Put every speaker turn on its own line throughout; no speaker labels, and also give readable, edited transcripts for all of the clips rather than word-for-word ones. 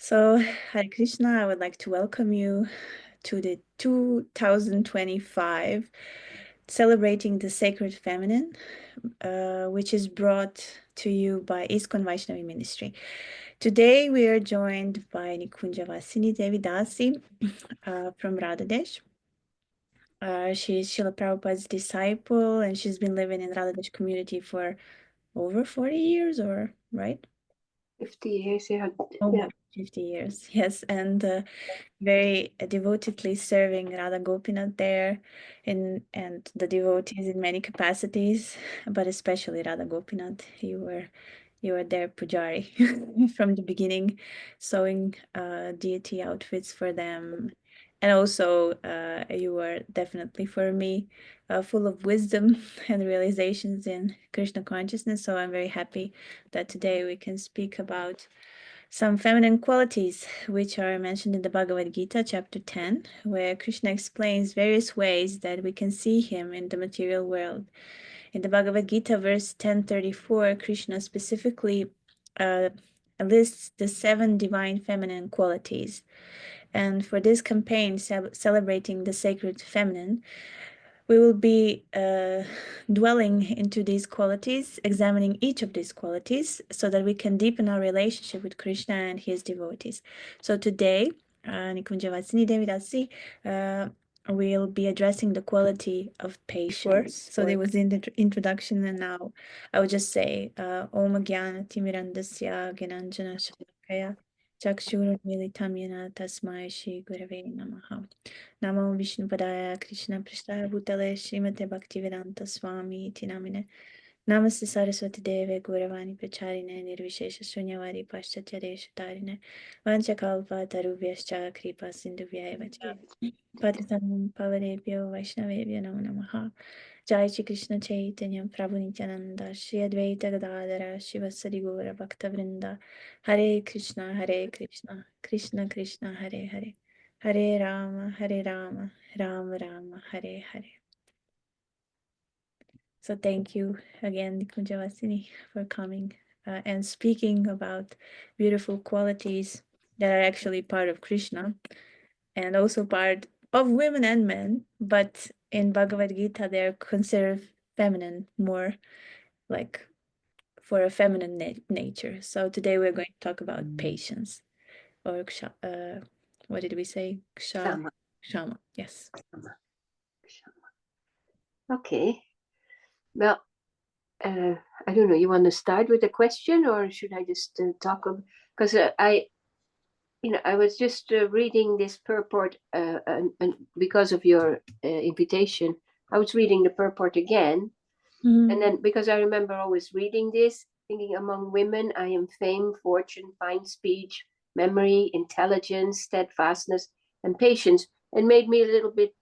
So, Hare Krishna, I would like to welcome you to the 2025 Celebrating the Sacred Feminine, which is brought to you by ISKCON Vaishnavi Ministry. Today, we are joined by Nikunja Sevini Dasi from Radhadesh. She's Srila Prabhupada's disciple, and she's been living in Radhadesh community for over 40 years, or right?
50 years, yeah.
Oh,
Yeah.
50 years, yes. And very devotedly serving Radha Gopinath there and the devotees in many capacities, but especially Radha Gopinath. You were their pujari from the beginning, sewing deity outfits for them. And also, you were definitely for me full of wisdom and realizations in Krishna consciousness. So I'm very happy that today we can speak about some feminine qualities, which are mentioned in the Bhagavad Gita, chapter 10, where Krishna explains various ways that we can see him in the material world. In the Bhagavad Gita, verse 1034, Krishna specifically lists the 7 divine feminine qualities. And for this campaign, celebrating the sacred feminine, we will be dwelling into these qualities, examining each of these qualities so that we can deepen our relationship with Krishna and his devotees. So today, Nikunja Devi Dasi, we'll be addressing the quality of patience. So there was in the introduction, and now I would just say, Om Gyana Timirandasya Gyananjana Shalakaya Chakshurmilitam Yana Tasmai Shri Gurave Namaha. Namo Vishnupadaya Krishna Prasthaya Bhutale Srimate Bhaktivedanta Swami Iti Namine Namaste Saraswati Deve Gauravani Pracharine Nirvishesha Shunyavadi Paschatya Deshatarine Vanchakalpa Tarubhyascha Kripa Sindhuvya Evacha Patitanam Pavarebhyo Vaishnavebhyo Namo Namaha Jai Shri Krishna Chaitanya Prabhu Nityananda Shri Advaita Gadadhara Shivasari Gaura Bhakta Vrinda Hare Krishna Krishna Krishna Hare Hare Hare Rama, Rama Rama, Hare Hare. So thank you again, Nikunja Vasini, for coming and speaking about beautiful qualities that are actually part of Krishna and also part of women and men, but in Bhagavad Gita they're considered feminine, more like for a feminine nature. So today we're going to talk about patience, or what did we say?
Kṣamā.
Kṣamā, yes.
Okay. Well, I don't know. You want to start with a question, or should I just talk? Because I was just reading this purport, and because of your invitation, I was reading the purport again, and then because I remember always reading this, thinking among women, I am fame, fortune, fine speech, memory, intelligence, steadfastness, and patience, and made me a little bit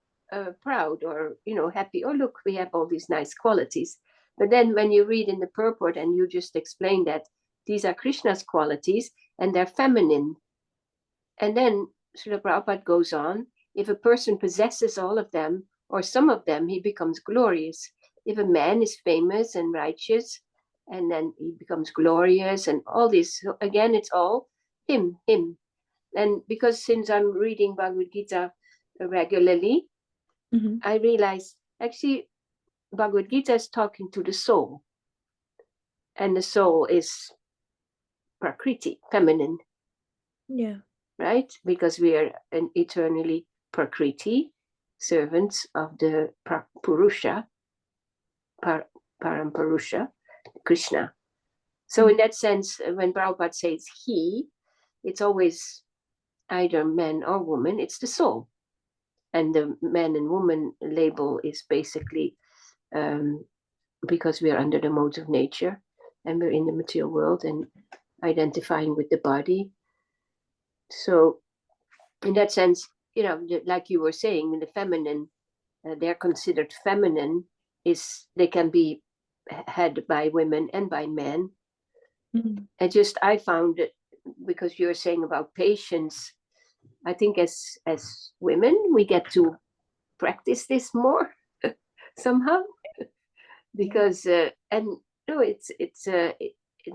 proud, or happy. Oh, look, we have all these nice qualities. But then when you read in the purport and you just explain that these are Krishna's qualities and they're feminine, and then Srila Prabhupada goes on, if a person possesses all of them or some of them, he becomes glorious. If a man is famous and righteous, and then he becomes glorious, and all this, so again, it's all him. And because since I'm reading Bhagavad Gita regularly, I realize actually Bhagavad Gita is talking to the soul, and the soul is Prakriti, feminine.
Yeah.
Right? Because we are an eternally Prakriti, servants of the Purusha, Parampurusha, Krishna. So in that sense, when Prabhupada says he, it's always either man or woman, it's the soul. And the man and woman label is basically because we are under the modes of nature and we're in the material world and identifying with the body. So in that sense, like you were saying, in the feminine, they're considered feminine, they can be had by women and by men. I found it, because you're saying about patience, I think as women we get to practice this more somehow, because it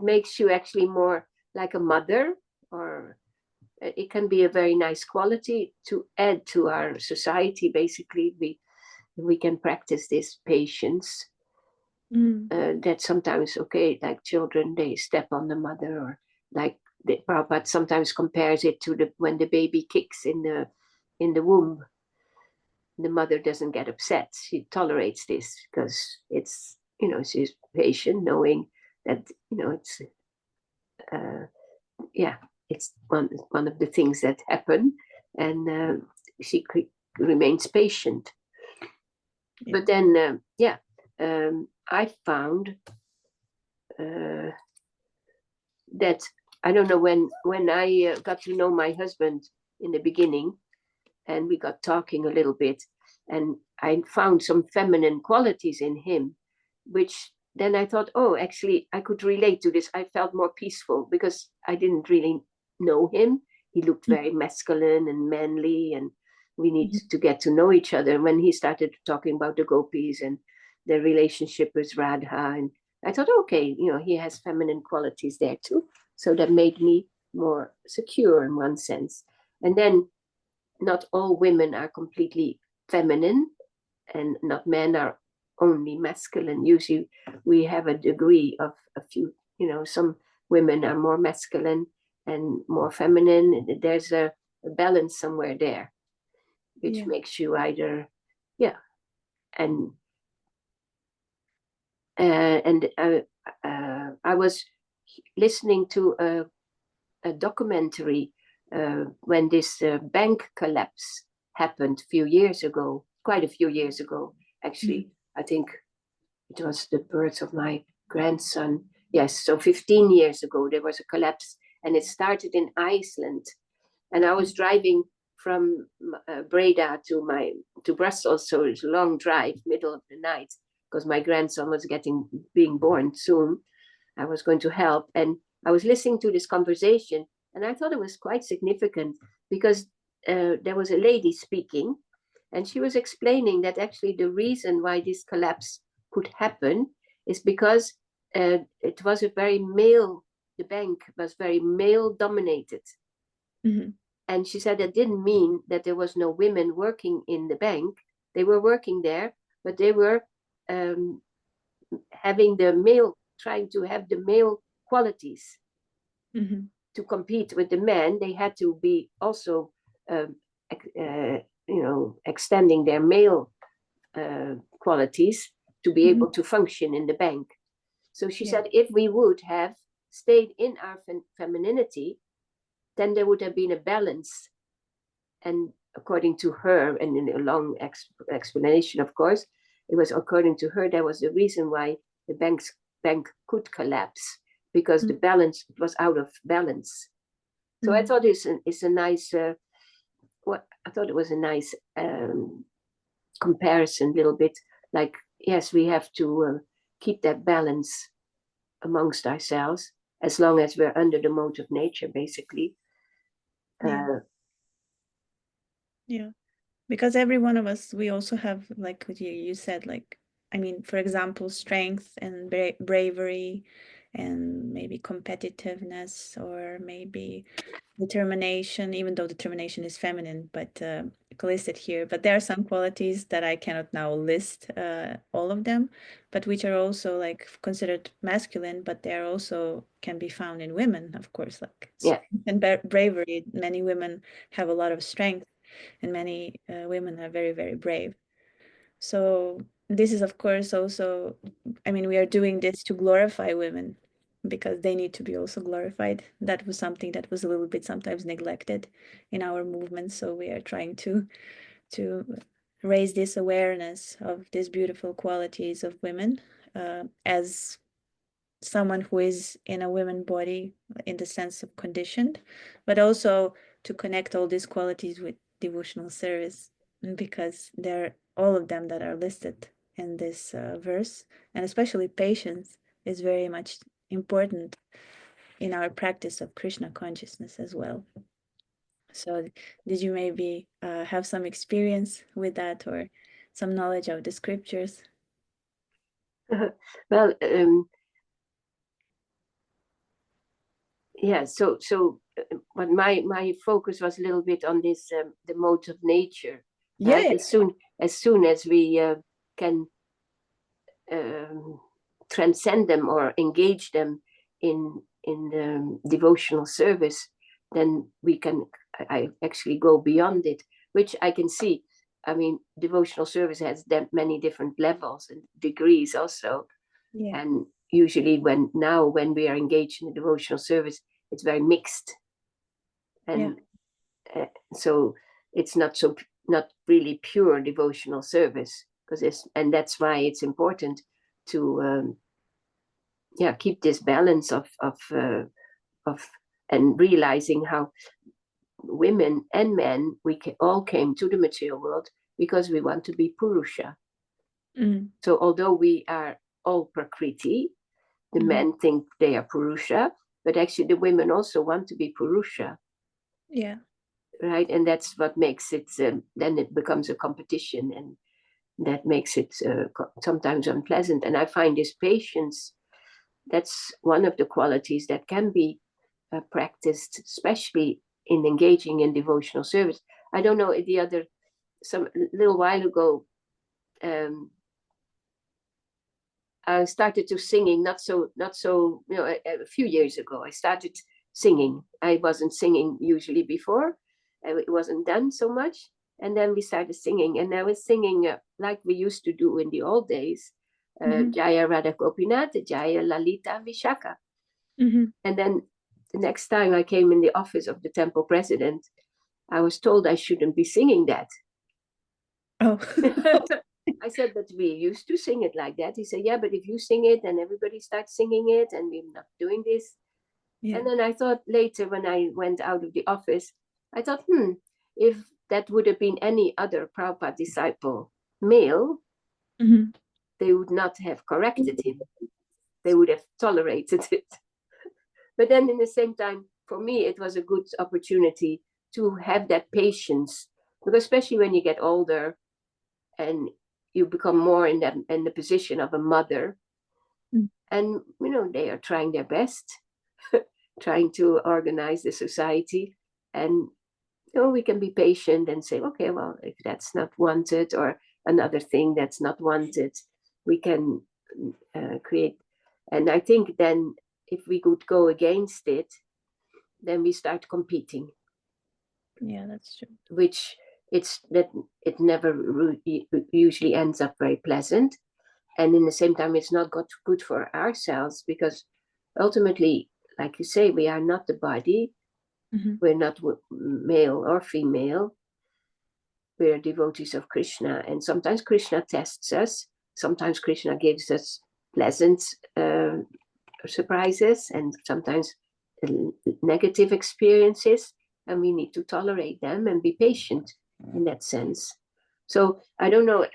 makes you actually more like a mother, or it can be a very nice quality to add to our society. Basically, we can practice this patience. That sometimes, okay, like children, they step on the mother, or like Prabhupada sometimes compares it to when the baby kicks in the womb. The mother doesn't get upset; she tolerates this because it's, she's patient, knowing that it's it's one of the things that happen, and she remains patient. Yeah. But then, I found that, I don't know, when I got to know my husband in the beginning, and we got talking a little bit, and I found some feminine qualities in him, which then I thought, oh, actually, I could relate to this. I felt more peaceful because I didn't really know him. He looked very masculine and manly, and we needed to get to know each other. When he started talking about the gopis and their relationship with Radha, and I thought, okay, he has feminine qualities there too. So that made me more secure in one sense. And then not all women are completely feminine, and not men are only masculine. Usually we have a degree of a few, some women are more masculine and more feminine. There's a balance somewhere there, which makes you either, and I was listening to a documentary when this bank collapse happened quite a few years ago, actually. I think it was the birth of my grandson. Yes, so 15 years ago, there was a collapse, and it started in Iceland. And I was driving from Breda to Brussels, so it was a long drive, middle of the night, because my grandson was being born soon. I was going to help, and I was listening to this conversation, and I thought it was quite significant, because there was a lady speaking, and she was explaining that actually the reason why this collapse could happen is because it was the bank was very male dominated. And she said that didn't mean that there was no women working in the bank. They were working there, but they were trying to have the male qualities. To compete with the men. They had to be also extending their male qualities to be able to function in the bank. So she said, if we would have stayed in our femininity, then there would have been a balance. And according to her, and in a long explanation, of course, it was according to her, that was the reason why the bank could collapse, because the balance was out of balance. So I thought it's a nice, I thought it was a nice comparison, a little bit like, yes, we have to keep that balance amongst ourselves, as long as we're under the mode of nature, basically.
Because every one of us, we also have, like what you said, like, I mean, for example, strength and bravery, and maybe competitiveness, or maybe determination, even though determination is feminine, but listed here. But there are some qualities that I cannot now list all of them, but which are also like considered masculine, but they are also can be found in women, of course, like strength and bravery. Many women have a lot of strength, and many women are very, very brave. So this is, of course, also, I mean, we are doing this to glorify women, because they need to be also glorified. That was something that was a little bit sometimes neglected in our movement. So we are trying to raise this awareness of these beautiful qualities of women, as someone who is in a women body in the sense of conditioned, but also to connect all these qualities with devotional service, because they're all of them that are listed in this verse, and especially patience is very much important in our practice of Krishna consciousness as well. So did you maybe have some experience with that, or some knowledge of the scriptures?
Well, yeah, so but my focus was a little bit on this the modes of nature,
Yeah.
right? As soon as we can transcend them or engage them in devotional service, then we can I actually go beyond it, which I can see. I mean, devotional service has many different levels and degrees also.
Yeah.
And usually when we are engaged in devotional service, it's very mixed. And so it's not really pure devotional service, and that's why it's important to keep this balance of and realizing how women and men, all came to the material world because we want to be Purusha. So although we are all Prakriti, the men think they are Purusha, but actually the women also want to be Purusha.
Yeah.
Right. And that's what makes it, then it becomes a competition, and that makes it sometimes unpleasant. And I find this patience, that's one of the qualities that can be practiced, especially in engaging in devotional service. I don't know, some little while ago, I started to singing, not so, a few years ago, I started singing. I wasn't singing usually before. It wasn't done so much. And then we started singing, and I was singing like we used to do in the old days, Jaya Radha Gopinath, Jaya Lalita Vishaka. And then the next time I came in the office of the temple president, I was told I shouldn't be singing that.
Oh.
I said, but we used to sing it like that. He said, yeah, but if you sing it and everybody starts singing it and we're not doing this. Yeah. And then I thought later, when I went out of the office, I thought, if that would have been any other Prabhupada disciple, male, they would not have corrected him. They would have tolerated it. But then in the same time, for me, it was a good opportunity to have that patience, because especially when you get older and you become more in the position of a mother, and they are trying their best, trying to organize the society, and we can be patient and say, okay, well, if that's not wanted, or another thing that's not wanted, we can create. And I think then if we could go against it, then we start competing.
Yeah, that's true.
Which it never usually ends up very pleasant. And in the same time, it's not good for ourselves, because ultimately, like you say, we are not the body. We're not male or female. We're devotees of Krishna. And sometimes Krishna tests us. Sometimes Krishna gives us pleasant surprises, and sometimes negative experiences. And we need to tolerate them and be patient in that sense. So I don't know,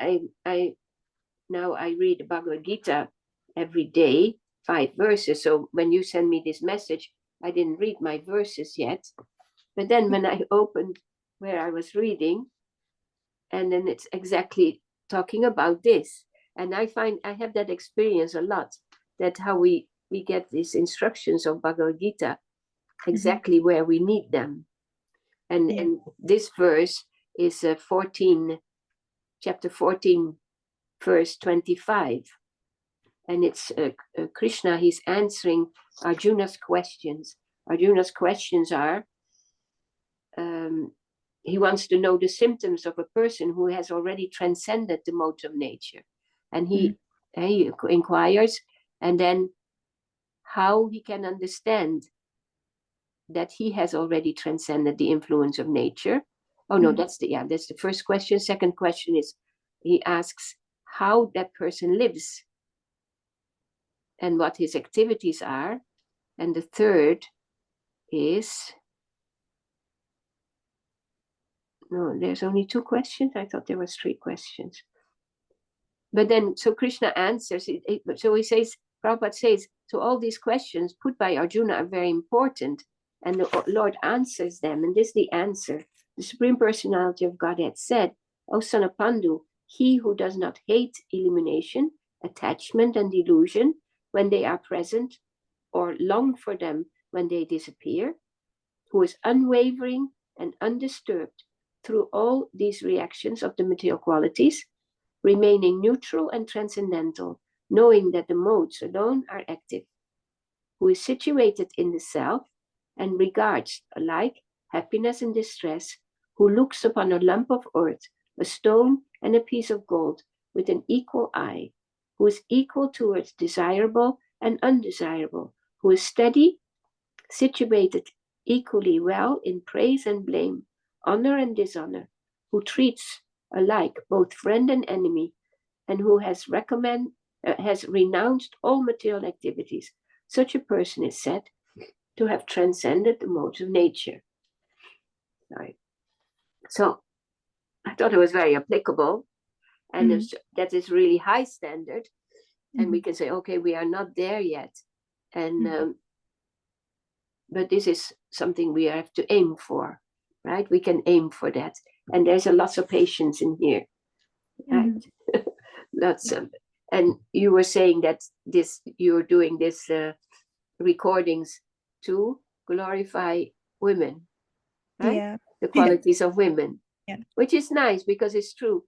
now I read the Bhagavad Gita every day, 5 verses. So when you send me this message, I didn't read my verses yet. But then when I opened where I was reading, and then it's exactly talking about this. And I find I have that experience a lot, that how we get these instructions of Bhagavad Gita exactly where we need them. And this verse is chapter 14, verse 25. And it's Krishna, he's answering Arjuna's questions. Arjuna's questions are, he wants to know the symptoms of a person who has already transcended the modes of nature. And he inquires, and then how he can understand that he has already transcended the influence of nature. Oh no, that's the first question. Second question is, he asks how that person lives and what his activities are. And the third is, no, there's only 2 questions. I thought there was 3 questions. But then, so Krishna answers, so he says, Prabhupada says, so all these questions put by Arjuna are very important, and the Lord answers them. And this is the answer. The Supreme Personality of Godhead said, O son of Pandu, he who does not hate illumination, attachment, and delusion when they are present, or long for them when they disappear, who is unwavering and undisturbed through all these reactions of the material qualities, remaining neutral and transcendental, knowing that the modes alone are active, who is situated in the self and regards alike happiness and distress, who looks upon a lump of earth, a stone, and a piece of gold with an equal eye, who is equal towards desirable and undesirable, who is steady, situated equally well in praise and blame, honor and dishonor, who treats alike both friend and enemy, and who has renounced all material activities. Such a person is said to have transcended the modes of nature. Sorry. So I thought it was very applicable, and that is really high standard. And we can say, okay, we are not there yet, and but this is something we have to aim for, right? We can aim for that, and there's a lot of patience in here, right? Lots of, and you were saying that you're doing this recordings to glorify women, right?
Yeah.
The qualities of women,
yeah.
Which is nice, because it's true.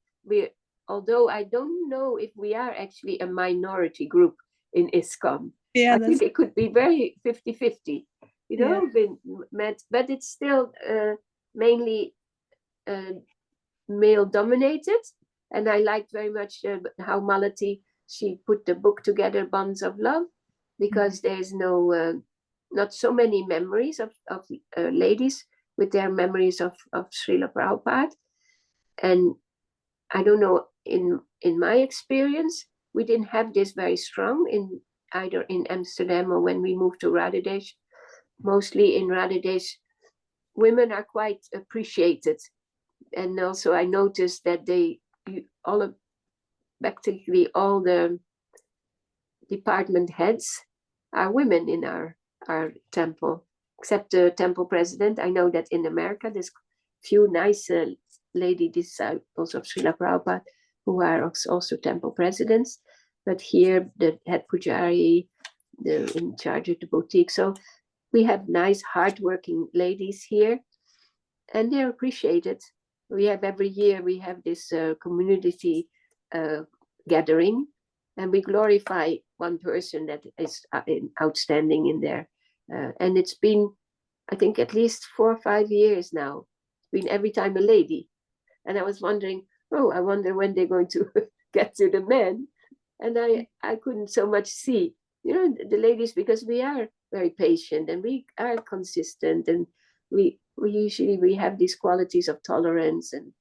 Although I don't know if we are actually a minority group in ISKCON.
Yeah,
I think it could be very 50-50, been met, but it's still mainly male dominated. And I liked very much how Malati, she put the book together, Bonds of Love, because there's not so many memories of ladies with their memories of Srila Prabhupada. And I don't know, in my experience, we didn't have this very strong in either in Amsterdam or when we moved to Radhadesh. Mostly in Radhadesh, women are quite appreciated. And also I noticed that practically all the department heads are women in our temple, except the temple president. I know that in America there's few nice lady disciples of Srila Prabhupada who are also temple presidents, but here the head pujari, in charge of the boutique. So we have nice hardworking ladies here, and they're appreciated. We have every year we have this community gathering, and we glorify one person that is outstanding in there. And it's been, I think, at least 4 or 5 years now. It's been every time a lady. And I was wondering, I wonder when they're going to get to the men. And I couldn't so much see, the ladies, because we are very patient and we are consistent, and we usually have these qualities of tolerance. And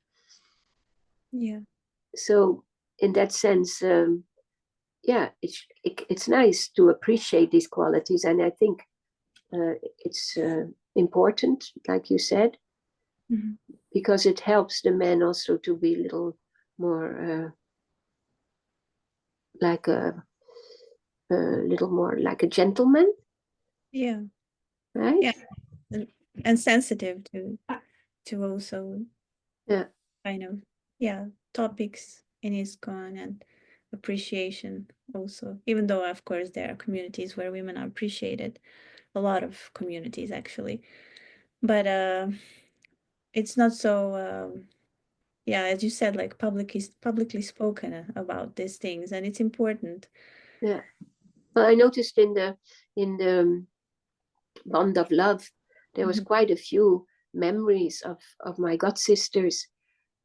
so in that sense, it's nice to appreciate these qualities. And I think it's important, like you said, because it helps the men also to be a little more like a gentleman.
Yeah.
Right.
Yeah. And sensitive to also kind of topics in ISKCON, and appreciation also, even though of course there are communities where women are appreciated, a lot of communities actually, but it's not so as you said, like publicly spoken about these things, and it's important.
Well, I noticed in the Bond of Love there was quite a few memories of my god sisters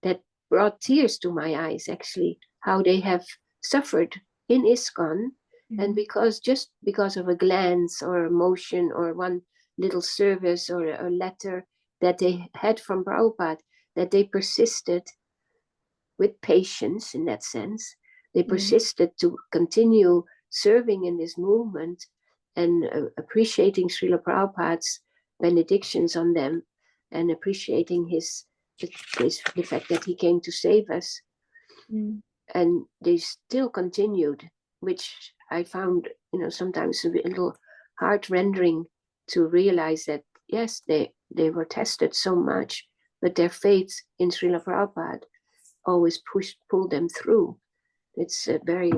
that brought tears to my eyes, actually, how they have suffered in ISKCON, and just because of a glance or a motion or one little service or a letter that they had from Prabhupada, that they persisted with patience. In that sense, they persisted to continue serving in this movement and appreciating Srila Prabhupada's benedictions on them, and appreciating the fact that he came to save us. And they still continued, which I found, sometimes a little heart-rending to realize that, yes, they were tested so much, but their faith in Srila Prabhupada always pulled them through. It's very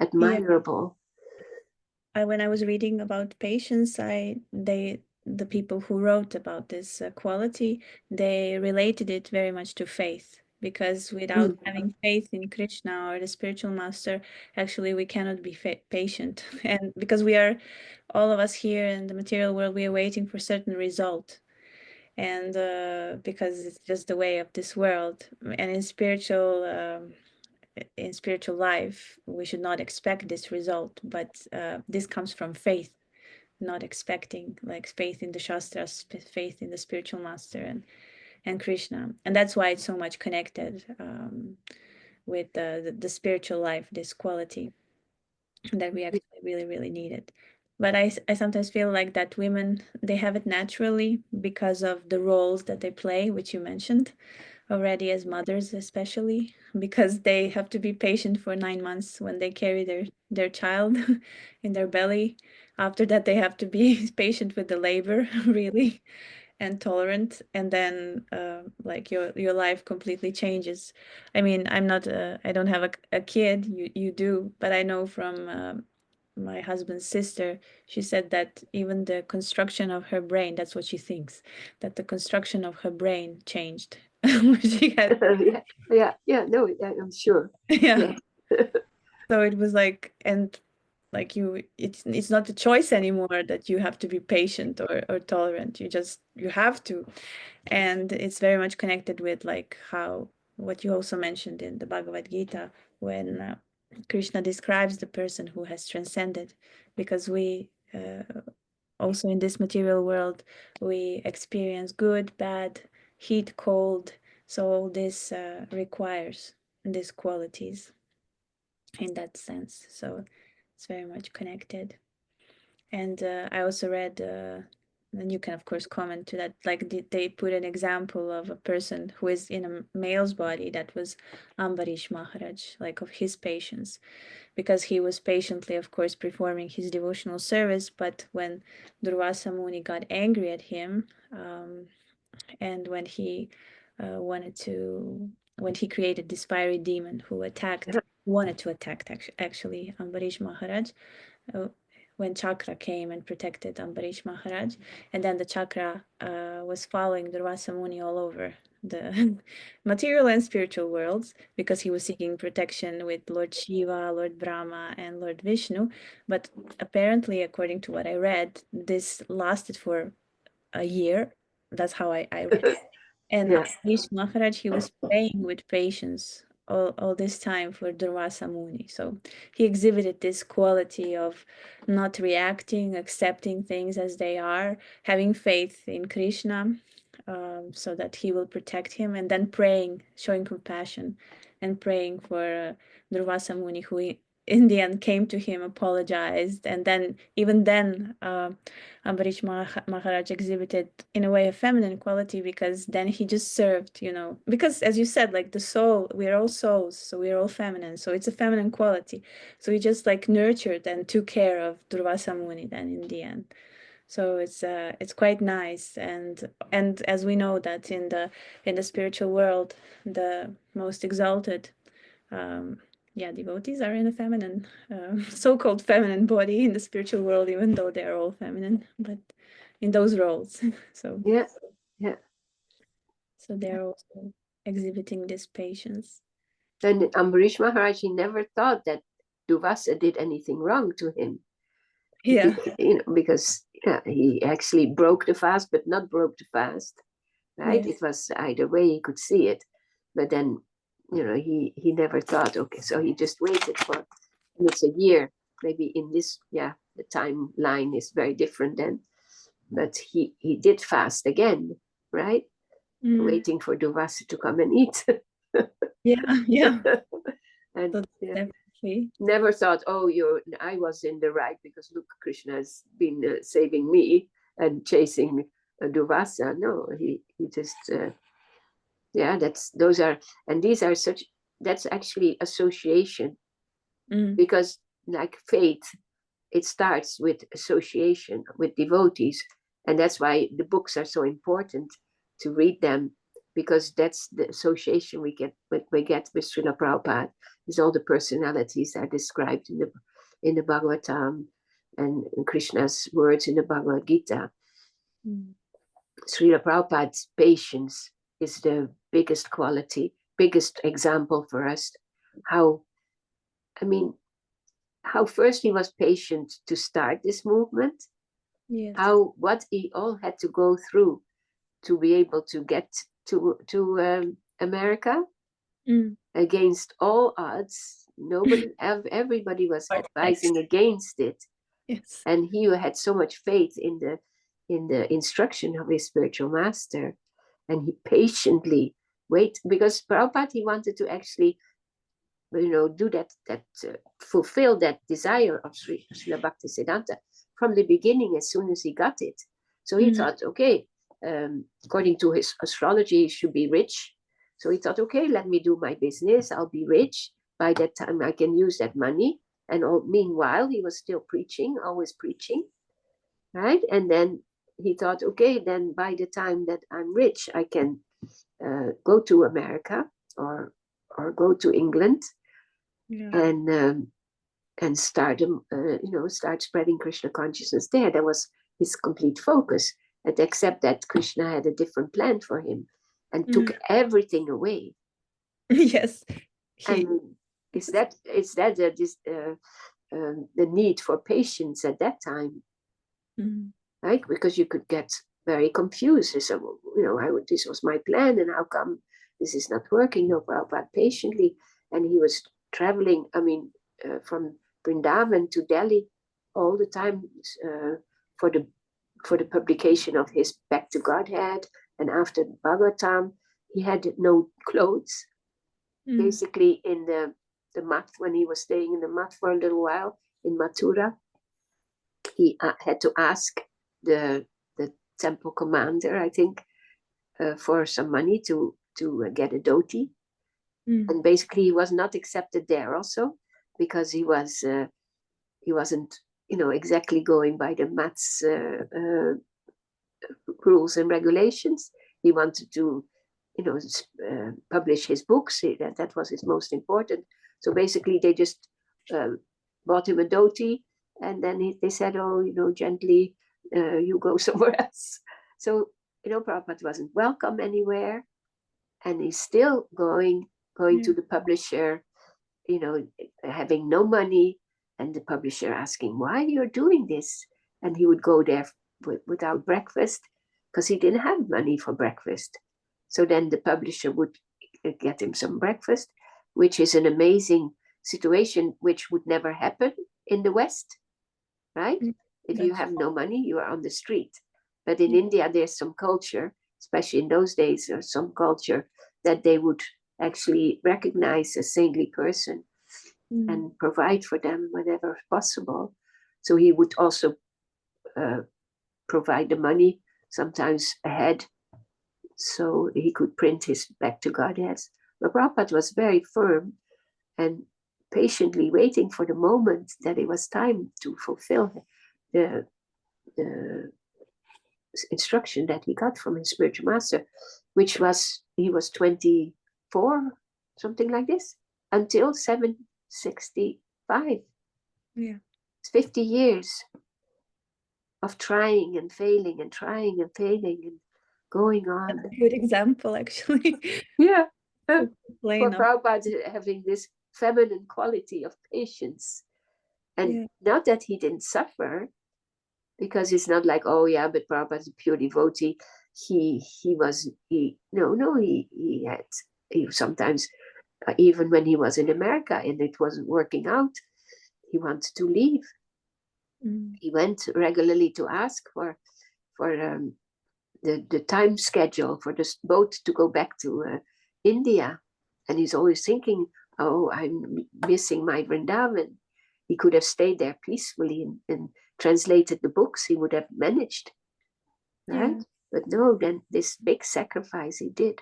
admirable.
when I was reading about patience, the people who wrote about this quality, they related it very much to faith, because without having faith in Krishna or the spiritual master, actually we cannot be patient. And because we are, all of us here in the material world, we are waiting for certain result. And because it's just the way of this world. And in spiritual life, we should not expect this result, but this comes from faith, not expecting, like faith in the Shastras, faith in the spiritual master and Krishna. And that's why it's so much connected with the spiritual life, this quality that we actually really, really need it. But I sometimes feel like that women, they have it naturally because of the roles that they play, which you mentioned already, as mothers especially, because they have to be patient for 9 months when they carry their child in their belly. After that, they have to be patient with the labor, really, and tolerant. And then like your life completely changes. I mean, I don't have a kid, you do, but I know from my husband's sister, she said that even the construction of her brain, that's what she thinks, that the construction of her brain changed. She had,
No, I'm sure.
yeah. So it was like, and like it's not a choice anymore that you have to be patient or tolerant. You have to. And it's very much connected with like how, what you also mentioned in the Bhagavad Gita, when Krishna describes the person who has transcended, because we also in this material world, we experience good, bad, heat, cold. So all this requires these qualities in that sense. So it's very much connected. And I also read, and you can of course comment to that, like they put an example of a person who is in a male's body, that was Ambarish Maharaj, like of his patience, because he was patiently, of course, performing his devotional service. But when Durvasa Muni got angry at him, and when he created this fiery demon who wanted to attack actually Ambarish Maharaj, uh, when Chakra came and protected Ambarish Maharaj, and then the Chakra was following Durvasa Muni all over the material and spiritual worlds, because he was seeking protection with Lord Shiva, Lord Brahma, and Lord Vishnu. But apparently, according to what I read, this lasted for a year. That's how I read. And Ambarish Maharaj, he was praying with patience all this time for Durvasa Muni. So he exhibited this quality of not reacting, accepting things as they are, having faith in Krishna, so that he will protect him, and then praying, showing compassion, and praying for Durvasa Muni, who in the end came to him, apologized, and then even then Ambarish Maharaj exhibited in a way a feminine quality, because then he just served, because as you said, like the soul, we're all souls, so we're all feminine, so it's a feminine quality. So he just like nurtured and took care of Durvasa Muni then in the end. So it's quite nice. And as we know that in the spiritual world, the most exalted devotees are in a feminine, so-called feminine body in the spiritual world, even though they're all feminine, but in those roles. So so they're also exhibiting this patience.
And Ambarish Maharaj, he never thought that Durvasa did anything wrong to him.
Yeah.
Because he actually broke the fast, but not broke the fast, right?
Yes.
It was either way he could see it, but then he never thought, okay, so he just waited for, and it's a year, maybe in this, the timeline is very different then, but he did fast again, right? Waiting for Durvasa to come and eat.
Yeah.
And
So definitely.
never thought, oh, I was in the right because look, Krishna has been saving me and chasing Durvasa. No, he just that's actually association, because like faith, it starts with association with devotees, and that's why the books are so important to read them, because that's the association we get with Srila Prabhupada. Is all the personalities are described in the Bhagavatam, and Krishna's words in the Bhagavad Gita.
Mm.
Srila Prabhupada's patience is the biggest quality, biggest example for us. How first he was patient to start this movement,
Yes.
what he all had to go through to be able to get to America against all odds. Everybody was advising against it.
Yes.
And he had so much faith in the instruction of his spiritual master, and he patiently wait, because Prabhupada, he wanted to actually, do that fulfill that desire of Srila Bhaktisiddhanta from the beginning, as soon as he got it. So he thought, okay, according to his astrology, he should be rich. So he thought, okay, let me do my business. I'll be rich. By that time, I can use that money. And meanwhile, he was still preaching, always preaching, right? And then he thought, okay, then by the time that I'm rich, I can go to America or go to England, and start spreading Krishna consciousness there. That was his complete focus. And except that Krishna had a different plan for him and took everything away.
Yes.
And is that the need for patience at that time, right? Because you could get very confused. So, this was my plan, and how come this is not working? No, Prabhupada patiently, and he was traveling, from Vrindavan to Delhi all the time for the publication of his Back to Godhead. And after Bhagavatam, he had no clothes. Basically, in the math, when he was staying in the math for a little while in Mathura, he had to ask the temple commander, I think, for some money to get a dhoti. And basically, he was not accepted there also, because he wasn't exactly going by the maths rules and regulations. He wanted to publish his books. That was his most important. So basically, they just bought him a dhoti, and then they said, oh, gently, you go somewhere else. So Prabhupada wasn't welcome anywhere, and he's still going to the publisher, having no money, and the publisher asking why you're doing this, and he would go there without breakfast because he didn't have money for breakfast. So then the publisher would get him some breakfast, which is an amazing situation, which would never happen in the West, right? If you have no money, you are on the street. But in India, there's some culture, especially in those days, or some culture that they would actually recognize a saintly person and provide for them whenever possible. So he would also provide the money, sometimes ahead, so he could print his Back to Godhead. But Prabhupada was very firm and patiently waiting for the moment that it was time to fulfill the instruction that he got from his spiritual master, which was, he was 24, something like this, until 765. It's 50 years of trying and failing and trying and failing and going on.
That's a good example, actually.
For Prabhupada having this feminine quality of patience. And not that he didn't suffer, because it's not like, oh yeah, but Prabhupada's a pure devotee. He sometimes, even when he was in America and it wasn't working out, he wanted to leave. He went regularly to ask for the time schedule for this boat to go back to India. And he's always thinking, oh, I'm missing my Vrindavan. He could have stayed there peacefully and translated the books. He would have managed, right? But no, then this big sacrifice he did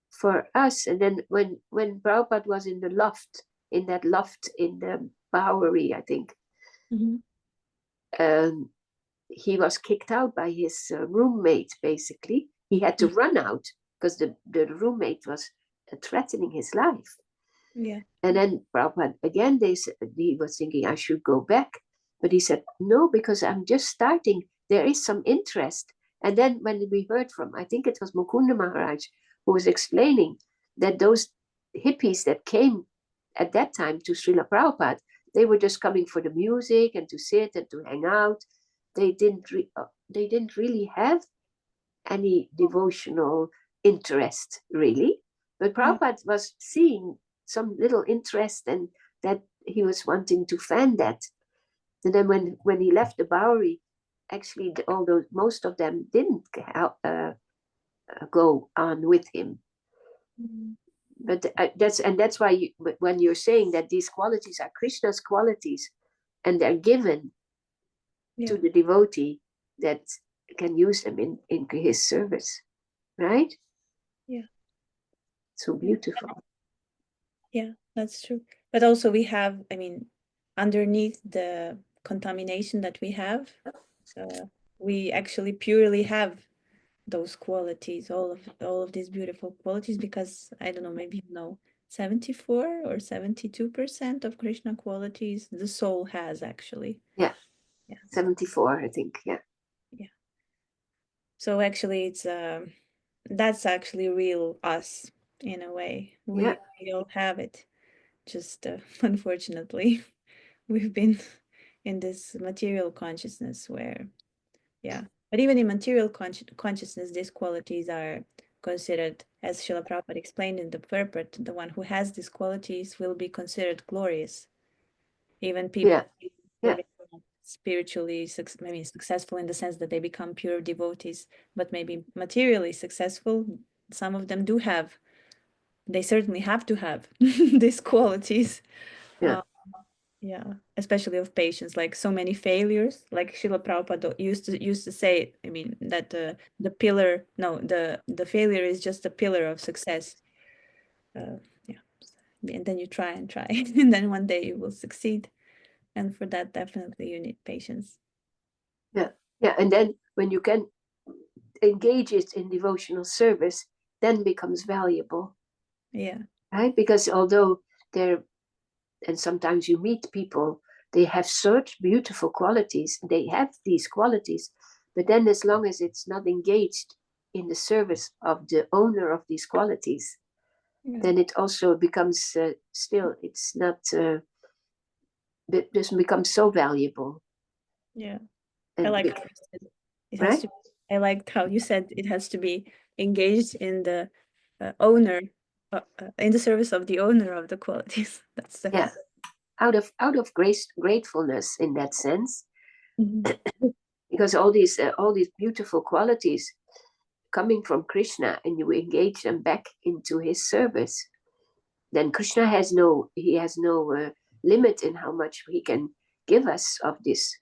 for us. And then when Prabhupada was in that loft in the Bowery, I think, he was kicked out by his roommate, basically. He had to run out because the roommate was threatening his life. And then Prabhupada, again, he was thinking, I should go back. But he said, no, because I'm just starting. There is some interest. And then when we heard from, I think it was Mukunda Maharaj, who was explaining that those hippies that came at that time to Srila Prabhupada, they were just coming for the music and to sit and to hang out. They didn't really have any devotional interest, really. But Prabhupada was seeing some little interest, and that he was wanting to fan that. And then when he left the Bowery, actually, most of them didn't go on with him. But that's why when you're saying that these qualities are Krishna's qualities, and they're given to the devotee that can use them in his service, right?
Yeah.
So beautiful.
Yeah, that's true. But also we have, I mean, underneath the contamination that we have, we actually purely have those qualities, all of these beautiful qualities, because I don't know, maybe 74 or 72% of Krishna qualities the soul has actually.
Yeah. 74, I think. Yeah.
So actually it's that's actually real us in a way. We all have it. Just unfortunately we've been in this material consciousness where, but even in material consciousness, these qualities are considered, as Srila Prabhupada explained in the purport, the one who has these qualities will be considered glorious. Even people who are spiritually successful in the sense that they become pure devotees, but maybe materially successful, some of them they certainly have to have these qualities. Especially of patience, like so many failures, like Srila Prabhupada used to say, I mean, that the failure is just a pillar of success. And then you try and try, and then one day you will succeed. And for that, definitely you need patience.
And then when you can engage it in devotional service, then becomes valuable. Right? Because although and sometimes you meet people, they have such beautiful qualities, they have these qualities, but then as long as it's not engaged in the service of the owner of these qualities, then it also becomes it's not, it doesn't become so valuable.
I like how you said it has to. I liked how you said it has to be engaged in the owner, in the service of the owner of the qualities. That's
out of gratefulness in that sense, because all these beautiful qualities coming from Krishna, and you engage them back into his service, then Krishna has no limit in how much he can give us of this,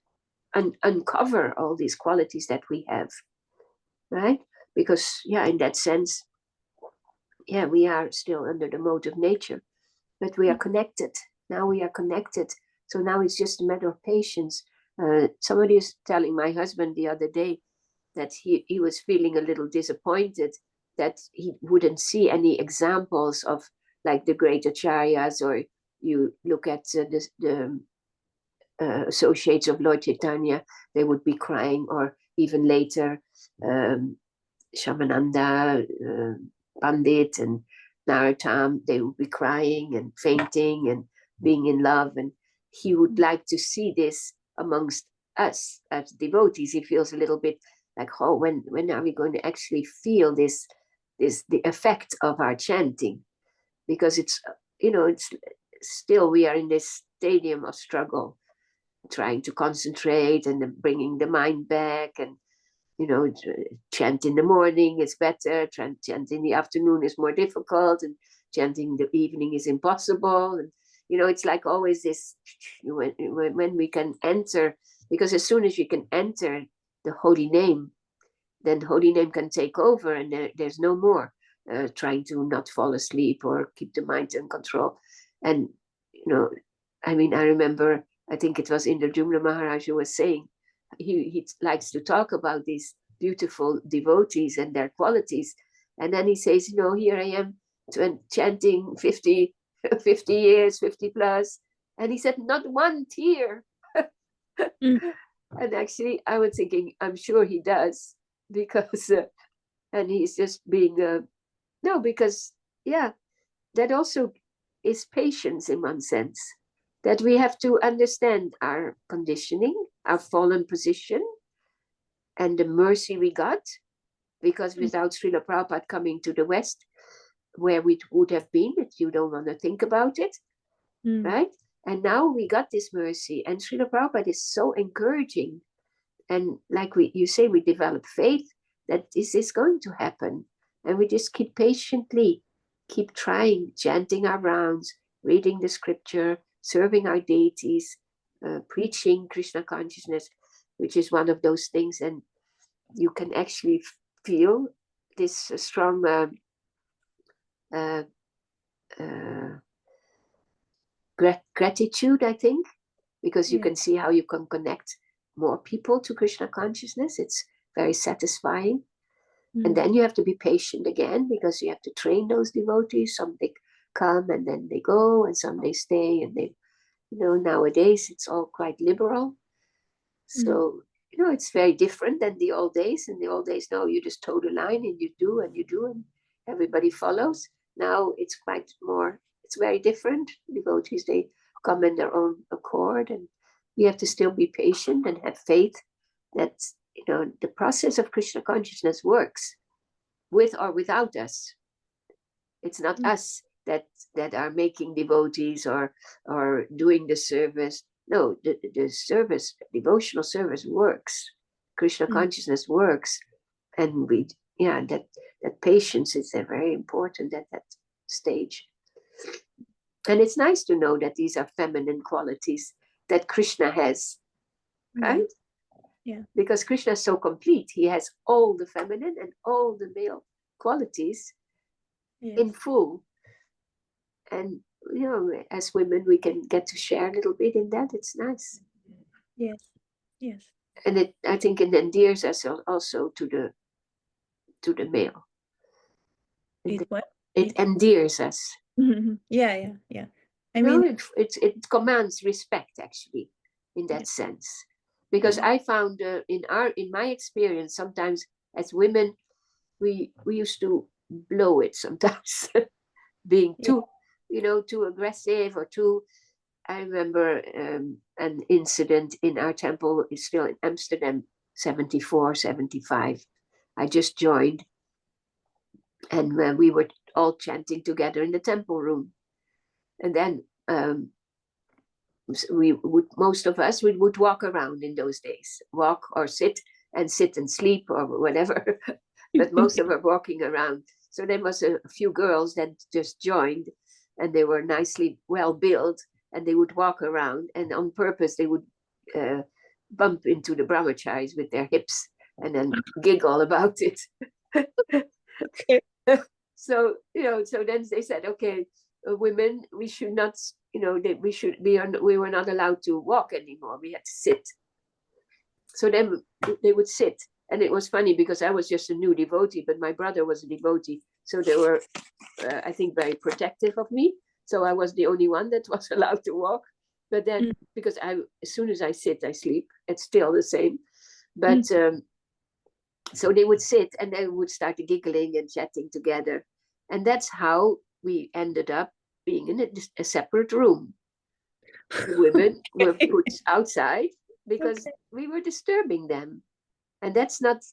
and uncover all these qualities that we have, right? Because in that sense, we are still under the mode of nature, but we are connected. Now we are connected. So now it's just a matter of patience. Somebody is telling my husband the other day that he was feeling a little disappointed that he wouldn't see any examples of like the great acharyas, or you look at the associates of Lord Chaitanya, they would be crying, or even later Shamananda, Pandit and Narottam, they would be crying and fainting and being in love, and he would like to see this amongst us as devotees. He feels a little bit like, oh, when are we going to actually feel this the effect of our chanting? Because it's still we are in this stadium of struggle, trying to concentrate and bringing the mind back, and chant in the morning is better, chant in the afternoon is more difficult, and chanting in the evening is impossible. And it's like always this, when we can enter, because as soon as you can enter the holy name, then holy name can take over, and there's no more trying to not fall asleep or keep the mind in control. And I remember, I think it was Indrajumna Maharaj who was saying, he likes to talk about these beautiful devotees and their qualities, and then he says, here I am chanting 50 years, 50 plus, and he said, not one tear. And actually, I was thinking, I'm sure he does, because, and he's just being, no, because, yeah, that also is patience in one sense, that we have to understand our conditioning, our fallen position, and the mercy we got, because without Srila Prabhupada coming to the West, where we would have been if you don't want to think about it, right? And now we got this mercy, and Srila Prabhupada is so encouraging. And like you say, we develop faith that this is going to happen. And we just keep patiently, keep trying, chanting our rounds, reading the scripture, serving our deities, preaching Krishna consciousness, which is one of those things. And you can actually feel this strong gratitude, I think, because you can see how you can connect more people to Krishna consciousness. It's very satisfying. And then you have to be patient again, because you have to train those devotees. Some they come and then they go, and some they stay, and they, nowadays it's all quite liberal. So, it's very different than the old days. In the old days, no, you just toe the line and you do, and everybody follows. Now it's it's very different. Devotees, they come in their own accord, and you have to still be patient and have faith that, the process of Krishna consciousness works with or without us. It's not us that are making devotees or doing the service. No, the service, devotional service works. Krishna consciousness works. And that patience is very important at that stage. And it's nice to know that these are feminine qualities that Krishna has, right?
Yeah.
Because Krishna is so complete. He has all the feminine and all the male qualities in full. And, as women, we can get to share a little bit in that. It's nice.
Yes.
And I think it endears us also to the male. It endears us.
Yeah. I
mean, it commands respect, actually, in that sense. Because I found in my experience, sometimes as women, we used to blow it sometimes, being too aggressive or too. I remember an incident in our temple, is still in Amsterdam, 74, 75. I just joined, and we were all chanting together in the temple room. And then most of us would walk around in those days, walk or sit and sleep or whatever. But most of us walking around. So there was a few girls that just joined, and they were nicely well built, and they would walk around, and on purpose they would bump into the brahmacharis with their hips and then giggle about it. So so then they said, okay, women, we should not, we were not allowed to walk anymore. We had to sit. So then they would sit. And it was funny because I was just a new devotee, but my brother was a devotee. So they were, I think, very protective of me. So I was the only one that was allowed to walk. But then, because as soon as I sit, I sleep. It's still the same. But so they would sit and they would start giggling and chatting together. And that's how we ended up being in a separate room. The women were put outside because we were disturbing them. And that's not,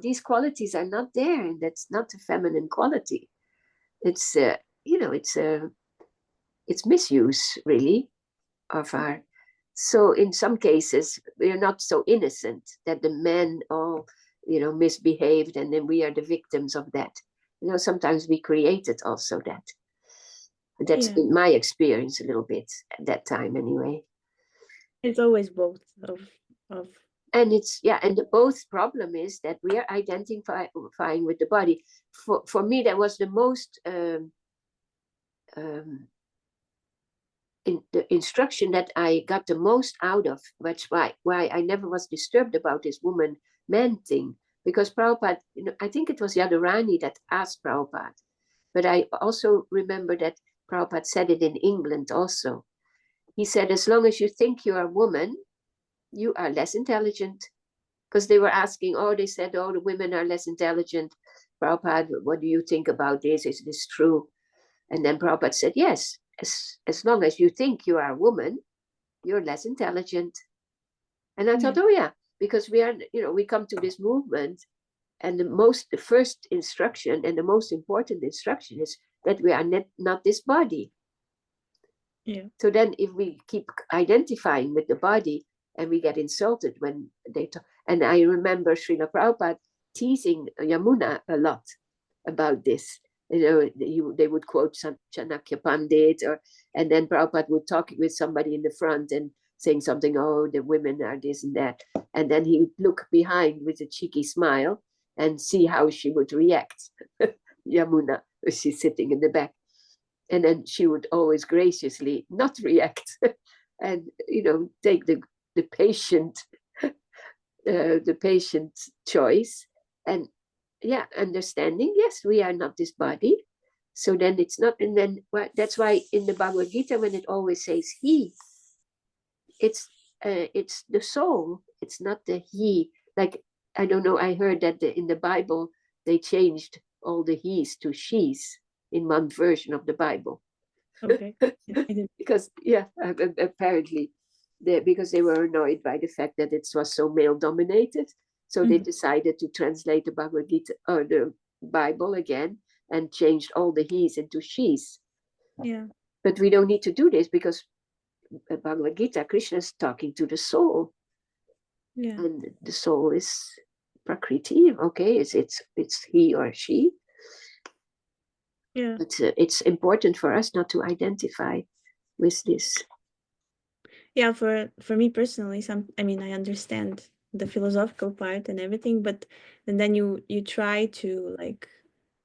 these qualities are not there. And that's not a feminine quality. It's, it's misuse, really, of our. So in some cases, we're not so innocent that the men all, misbehaved, and then we are the victims of that. Sometimes we created also that. That's in my experience a little bit at that time, anyway.
It's always both of.
And it's and the both problem is that we are identifying with the body. For me, that was the most in the instruction that I got the most out of. That's why I never was disturbed about this woman-man thing, because Prabhupada, I think it was Yadurani that asked Prabhupada, but I also remember that Prabhupada said it in England also. He said, as long as you think you're a woman, you are less intelligent. Because they were asking, they said, the women are less intelligent. Prabhupada, what do you think about this? Is this true? And then Prabhupada said, yes, as long as you think you are a woman, you're less intelligent. And I thought, yeah, because we are, we come to this movement, and the first instruction and the most important instruction is that we are not this body.
Yeah.
So then if we keep identifying with the body, and we get insulted when they talk. And I remember Srila Prabhupada teasing Yamuna a lot about this. They would quote some Chanakya Pandit, and then Prabhupada would talk with somebody in the front and saying something, the women are this and that. And then he would look behind with a cheeky smile and see how she would react. Yamuna, she's sitting in the back. And then she would always graciously not react and, take the patient choice, and understanding, yes, we are not this body. So then it's not, and then that's why in the Bhagavad Gita, when it always says he, it's the soul, it's not the he. Like, I don't know, I heard that in the Bible they changed all the he's to she's in one version of the Bible.
Okay.
Because apparently because they were annoyed by the fact that it was so male dominated, so they decided to translate the Bhagavad Gita or the Bible again and changed all the he's into she's.
Yeah.
But we don't need to do this, because Bhagavad Gita, Krishna is talking to the soul.
Yeah.
And the soul is Prakriti, okay, it's he or she.
Yeah.
But it's important for us not to identify with this.
Yeah, for me personally, I understand the philosophical part and everything, but and then you try to like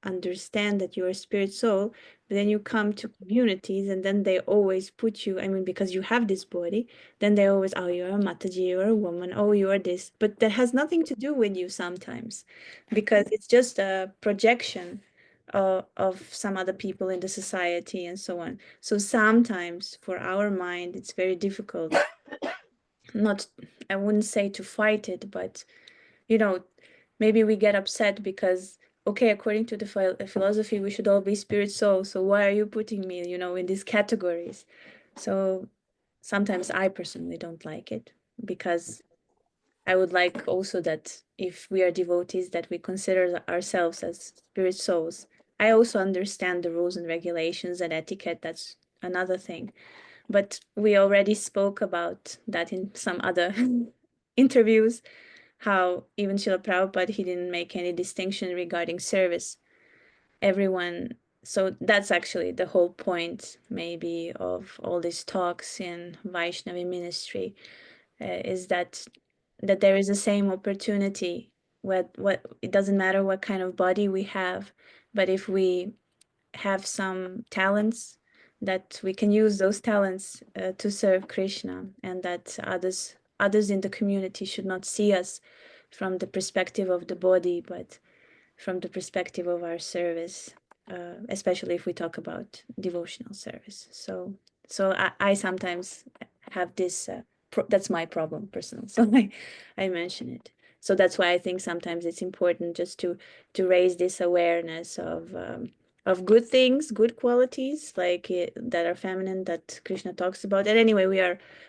understand that you're a spirit soul, but then you come to communities and then they always put you, because you have this body, then they always, oh, you're a Mataji, you're a woman, oh, you're this, but that has nothing to do with you sometimes, because it's just a projection of some other people in the society and so on. So sometimes for our mind, it's very difficult, not, I wouldn't say to fight it, but maybe we get upset because, okay, according to the philosophy, we should all be spirit soul. So why are you putting me, in these categories? So sometimes I personally don't like it, because I would like also that if we are devotees, that we consider ourselves as spirit souls. I also understand the rules and regulations and etiquette. That's another thing. But we already spoke about that in some other interviews, how even Srila Prabhupada, he didn't make any distinction regarding service. Everyone, so that's actually the whole point maybe of all these talks in Vaishnavi ministry, is that there is the same opportunity. What it doesn't matter what kind of body we have, but if we have some talents, that we can use those talents to serve Krishna, and that others in the community should not see us from the perspective of the body, but from the perspective of our service, especially if we talk about devotional service. So I sometimes have this. That's my problem, personal. So I mention it. So that's why I think sometimes it's important just to raise this awareness of good things, good qualities, like that are feminine, that Krishna talks about. And anyway,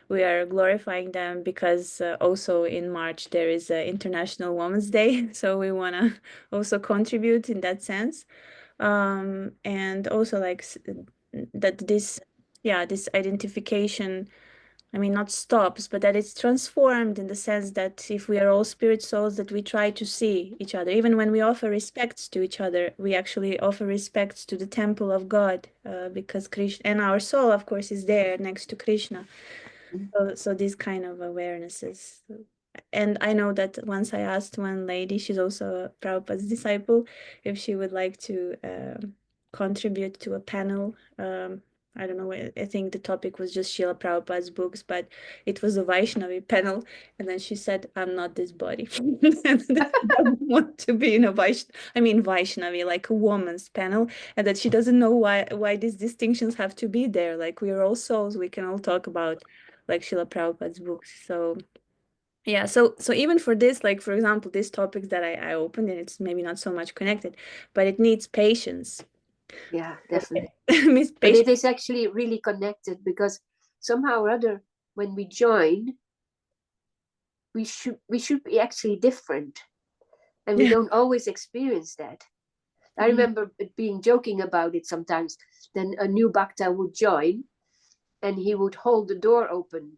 we are glorifying them because also in March there is International Women's Day, so we want to also contribute in that sense, and also like that this identification, not stops, but that it's transformed in the sense that if we are all spirit souls, that we try to see each other. Even when we offer respects to each other, we actually offer respects to the temple of God, because Krishna, and our soul, of course, is there next to Krishna. So these kind of awarenesses. And I know that once I asked one lady, she's also a Prabhupada's disciple, if she would like to contribute to a panel. I don't know, I think the topic was just Srila Prabhupada's books, but it was a Vaishnavi panel. And then she said, I'm not this body. And that she doesn't want to be in a Vaishnavi, like a woman's panel, and that she doesn't know why these distinctions have to be there. Like, we are all souls, we can all talk about like Srila Prabhupada's books. So Yeah, so even for this, like for example, this topic that I opened, and it's maybe not so much connected, but it needs patience.
Yeah,
So
definitely.
it means
But it
patience.
is actually really connected, because somehow or other, when we join, we should be actually different, and we
Yeah.
don't always experience that. I
Mm.
remember being joking about it sometimes. Then a new bhakta would join, and he would hold the door open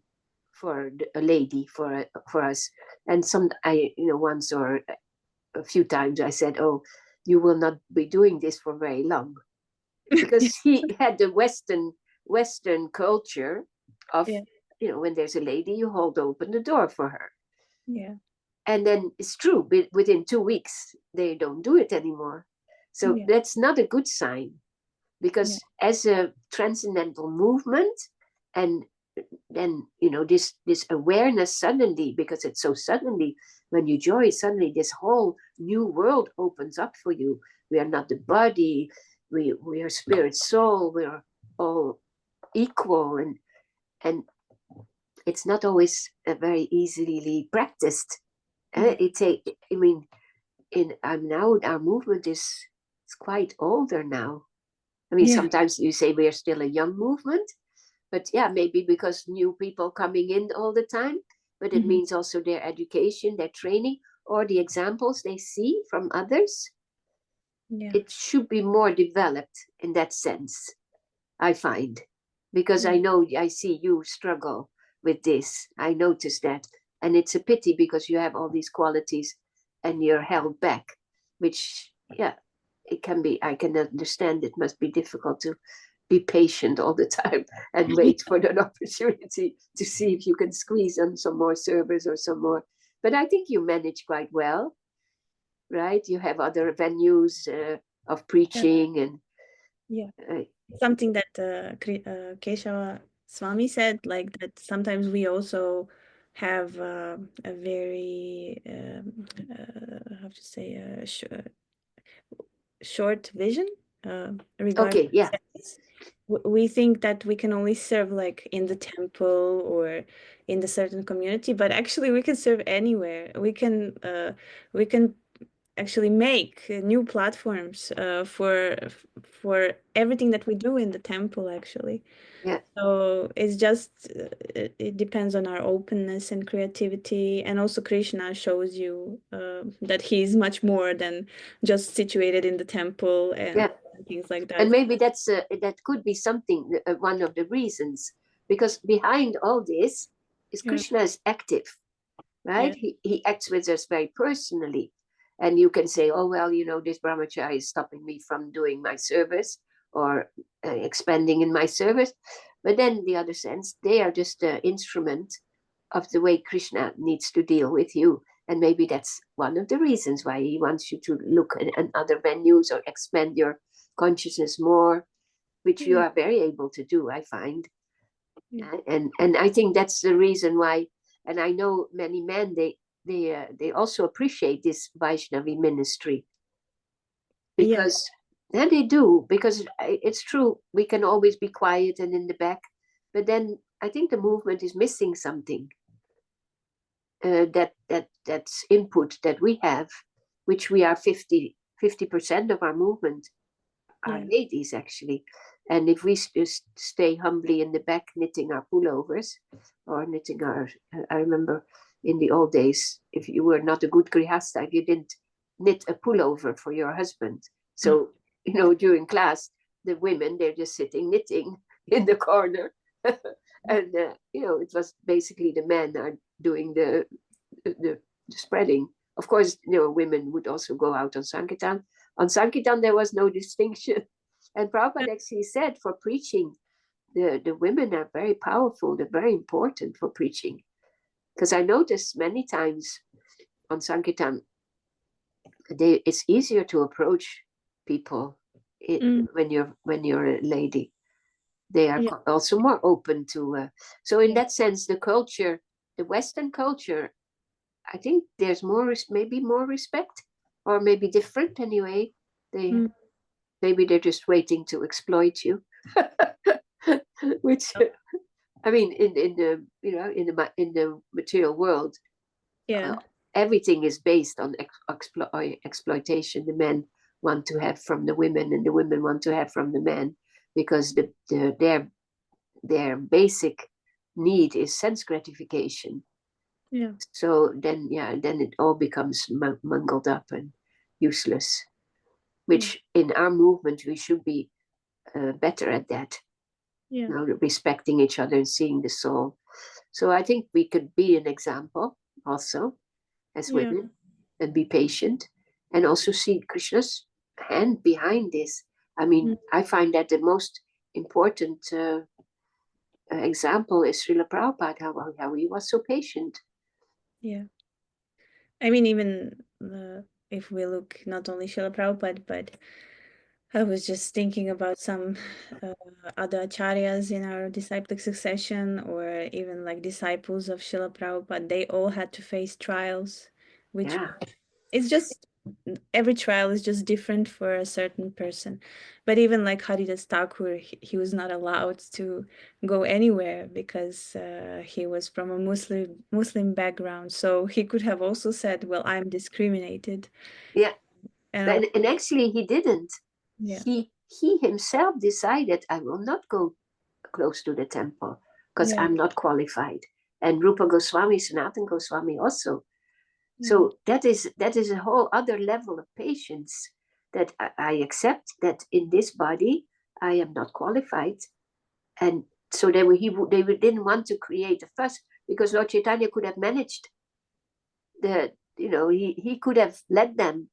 for a lady, for us. And once or a few times I said, "Oh, you will not be doing this for very long,"
Yeah.
because he had the Western culture of,
Yeah.
when there's a lady, you hold open the door for her.
Yeah.
And then it's true, within 2 weeks they don't do it anymore. So
Yeah.
that's not a good sign,
Yeah.
because as a transcendental movement, and then this awareness suddenly, because it's so suddenly, when you join, suddenly this whole new world opens up for you. We are not the body, we are spirit, soul, we are all equal, and it's not always very easily practiced.
Yeah.
I mean, now our movement is quite older now. I mean,
Yeah.
sometimes you say we are still a young movement, but yeah, maybe because new people coming in all the time, but it
Mhm.
means also their education, their training, or the examples they see from others.
Yeah.
It should be more developed in that sense, I find, because
Yeah.
I see you struggle with this. I notice that. And it's a pity, because you have all these qualities and you're held back, which, yeah, it can be. I can understand it must be difficult to be patient all the time and wait for an opportunity to see if you can squeeze on some more servers or some more. But I think you manage quite well, right? You have other venues of
Yeah.
preaching, and
Yeah.
uh,
Something that Keshava Swami said, like that sometimes we also have a very how to say short vision regarding
okay, yeah,
service. We think that we can only serve like in the temple or in the certain community, but actually we can serve anywhere. We can actually make new platforms for everything that we do in the temple actually.
yeah.
So it's just it depends on our openness and creativity, and also Krishna shows you that he's much more than just situated in the temple and
Yeah,
things like
and
that.
maybe that could be something, one of the reasons, because behind all this is
Yeah,
Krishna is active, right?
yeah,
He acts with us very personally, and you can say, oh well, this brahmachari is stopping me from doing my service, or expanding in my service. But then the other sense, they are just the instrument of the way Krishna needs to deal with you. And maybe that's one of the reasons why he wants you to look at other venues or expand your consciousness more, which you
yeah,
are very able to do, I find.
yeah,
And I think that's the reason why. And I know many men, they also appreciate this Vaishnavi ministry,
yeah,
because and they do, because it's true, we can always be quiet and in the back, but then I think the movement is missing something, that's input that we have, which we are 50% of our movement are
yeah,
ladies actually. And if we just stay humbly in the back knitting our pullovers, or knitting our, I remember in the old days, if you were not a good grihasta, you didn't knit a pullover for your husband. So, during class, the women, they're just sitting knitting in the corner. And, it was basically the men are doing the spreading. Of course, women would also go out on Sankirtan. On Sankirtan, there was no distinction. And Prabhupada actually said, for preaching, the women are very powerful, they're very important for preaching. Because I noticed many times on Sankirtan, it's easier to approach people
mm,
when you're a lady. They are
yeah,
also more open to. So in
yeah,
that sense, the culture, the Western culture, I think there's maybe more respect, or maybe different anyway. They
mm,
maybe they're just waiting to exploit you, which,
oh,
I mean, in the material world,
Yeah.
Everything is based on exploitation. The men want to have from the women, and the women want to have from the men, because their basic need is sense gratification.
Yeah.
So then it all becomes mangled up and useless, which in our movement we should be better at that.
Yeah.
Respecting each other and seeing the soul. So I think we could be an example also as women, and be patient, and also see Krishna's hand behind this. I mean, I find that the most important example is Srila Prabhupada, how he was so patient.
Yeah. I mean, even if we look not only Srila Prabhupada, but I was just thinking about some other acharyas in our disciplic succession, or even like disciples of Srila Prabhupada. They all had to face trials, which it's just, every trial is just different for a certain person. But even like Haridas Thakur, he was not allowed to go anywhere because he was from a Muslim background. So he could have also said, well, I'm discriminated.
Yeah.
And
And actually he didn't.
Yeah.
He himself decided, I will not go close to the temple because I'm not qualified. And Rupa Goswami, Sanatana Goswami also. So that is a whole other level of patience, that I accept that in this body I am not qualified. And so they didn't want to create a fuss, because Lord Chaitanya could have managed he could have let them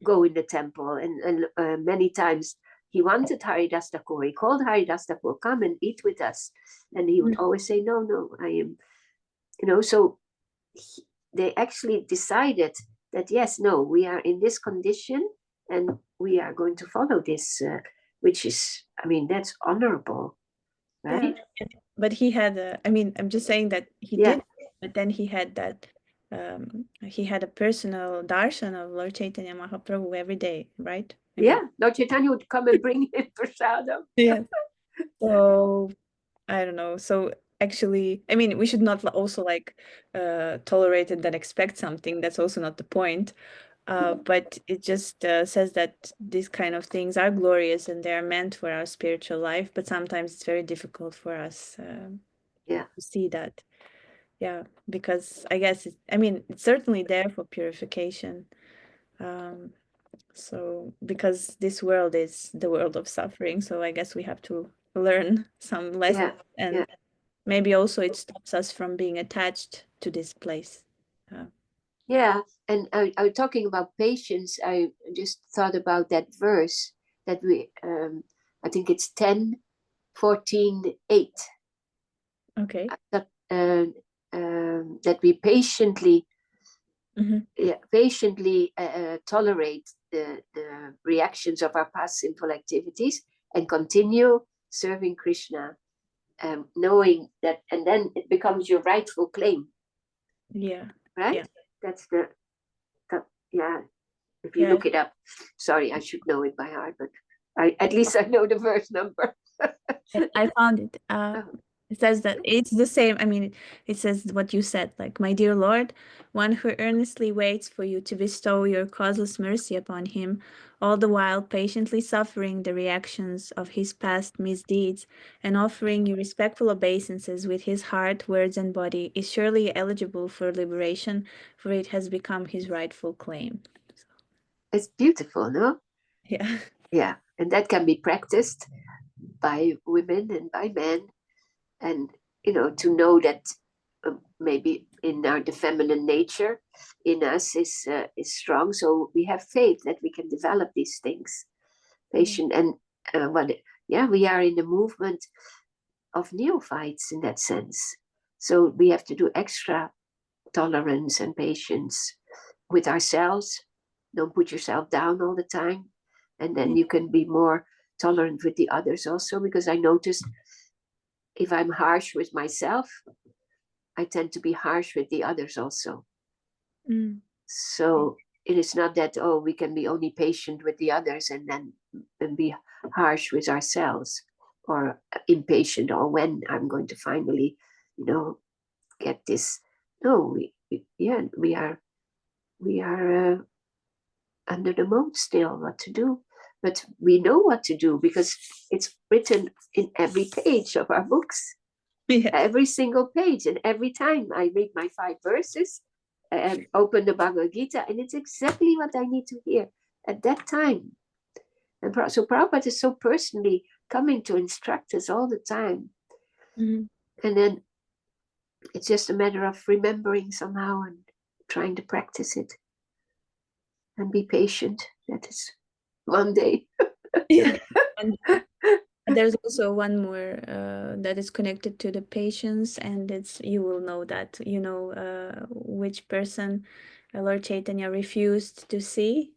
go in the temple, and many times he wanted Haridas Thakur. He called Haridas Thakur, come and eat with us, and he would always say, no, I am, so they actually decided that yes, no, we are in this condition and we are going to follow this, which is, I mean, that's honorable, right?
Yeah. But he had I'm just saying that he did, but then he had that he had a personal darshan of Lord Chaitanya Mahaprabhu every day, right?
Lord Chaitanya would come and bring him prasadam.
Yeah. So I don't know. So actually, I mean, we should not also like tolerate and then expect something. That's also not the point. But it just says that these kind of things are glorious and they are meant for our spiritual life, but sometimes it's very difficult for us to see that. Yeah, because I guess it's certainly there for purification. So because this world is the world of suffering, so I guess we have to learn some lessons, and maybe also it stops us from being attached to this place.
And I was talking about patience. I just thought about that verse that we, I think it's 10:14:8.
Okay.
That we patiently, tolerate the reactions of our past sinful activities and continue serving Krishna, knowing that, and then it becomes your rightful claim. Right?
Yeah.
That's if you look it up. Sorry, I should know it by heart, but at least I know the verse number.
I found it. It says that it's the same. It says what you said, like, my dear Lord, one who earnestly waits for you to bestow your causeless mercy upon him, all the while patiently suffering the reactions of his past misdeeds and offering you respectful obeisances with his heart, words, and body, is surely eligible for liberation, for it has become his rightful claim.
It's beautiful, no?
Yeah.
Yeah, and that can be practiced by women and by men, and to know that maybe the feminine nature in us is strong, so we have faith that we can develop these things, patient, and we are in the movement of neophytes in that sense, so we have to do extra tolerance and patience with ourselves. Don't put yourself down all the time, and then you can be more tolerant with the others also, because I noticed if I'm harsh with myself, I tend to be harsh with the others also. So it is not that, we can be only patient with the others and then be harsh with ourselves, or impatient, or when I'm going to finally get this. No, yeah, we are under the mold still, what to do. But we know what to do because it's written in every page of our books.
Yeah.
Every single page. And every time I read my 5 verses and open the Bhagavad Gita, and it's exactly what I need to hear at that time. And so Prabhupada is so personally coming to instruct us all the time.
Mm-hmm.
And then it's just a matter of remembering somehow and trying to practice it. And be patient. That is one day.
Yeah. And there's also one more that is connected to the patience, and it's, you will know that, which person Lord Chaitanya refused to see,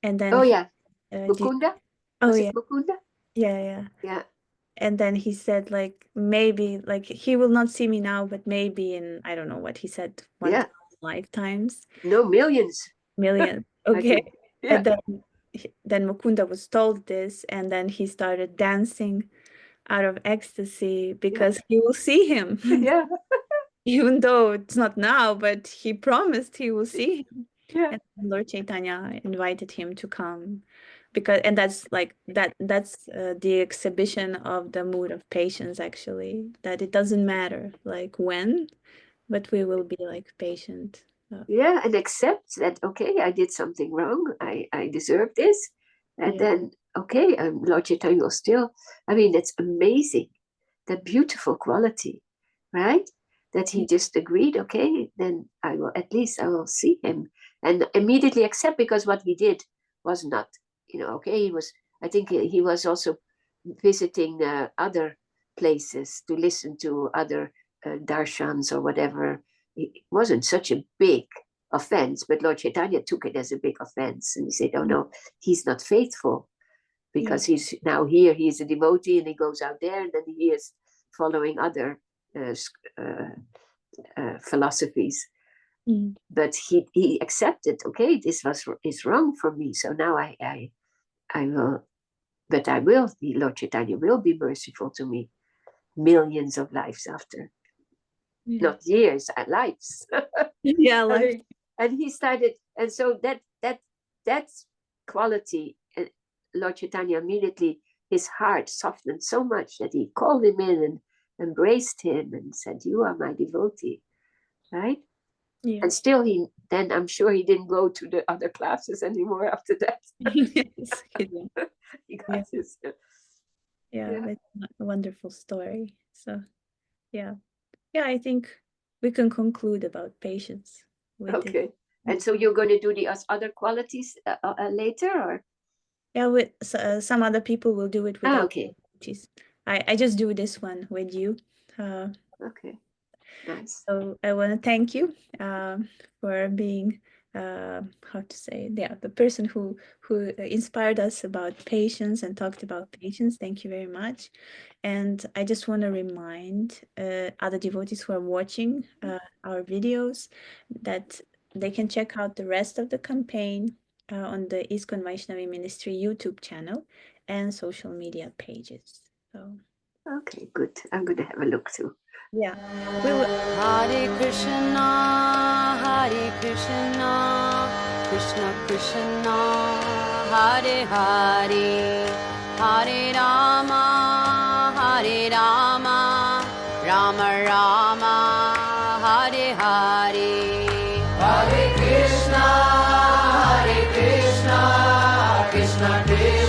and then
Oh yeah,
did-
Mukunda.
oh
Was
yeah,
it Mukunda?
yeah.
Yeah.
And then he said, like, maybe, like, he will not see me now, but maybe in, I don't know what he said, 1,000 lifetimes,
No, millions.
million.
I
Okay.
think. Yeah.
And then Mukunda was told this, and then he started dancing out of ecstasy because he will see him.
Yeah.
Even though it's not now, but he promised he will see him.
Yeah.
And Lord Chaitanya invited him to come, and that's like that's the exhibition of the mood of patience, actually, that it doesn't matter like when, but we will be like patient.
Yeah, and accept that, okay, I did something wrong. I deserve this. And
Yeah.
then, okay, Lord Chaitanya will still, I mean, it's amazing, that beautiful quality, right? That he just agreed, okay, then I will see him and immediately accept, because what he did was not, okay, I think he was also visiting other places to listen to other darshans or whatever. It wasn't such a big offense, but Lord Chaitanya took it as a big offense, and he said, oh no, he's not faithful, because he's now here, he's a devotee, and he goes out there, and then he is following other philosophies. But he accepted, okay, this is wrong for me, so now I will, but Lord Chaitanya will be merciful to me millions of lives after. Not years, lives.
Yeah, life.
And he started, and so that's quality. Lord Chaitanya immediately, his heart softened so much that he called him in and embraced him and said, you are my devotee, right?
Yeah.
And still then I'm sure he didn't go to the other classes anymore after that.
Yes,
He got his,
it's a wonderful story. So yeah, I think we can conclude about patience with
okay.
it.
And so you're going to do the other qualities later, or?
Yeah, with some other people will do it with other
Okay.
qualities. I just do this one with you.
Okay, nice.
So I want to thank you for being how to say, the person who inspired us about patience and talked about patience. Thank you very much. And I just want to remind other devotees who are watching our videos that they can check out the rest of the campaign on the ISKCON Vaishnavi Ministry YouTube channel and social media pages. So
okay, good. I'm going to have a look too.
Yeah, we will.
Hare Krishna, Krishna Krishna, Hare Hare, Hare Rama, Rama Rama, Hare Hare. Hare Krishna, Krishna Krishna.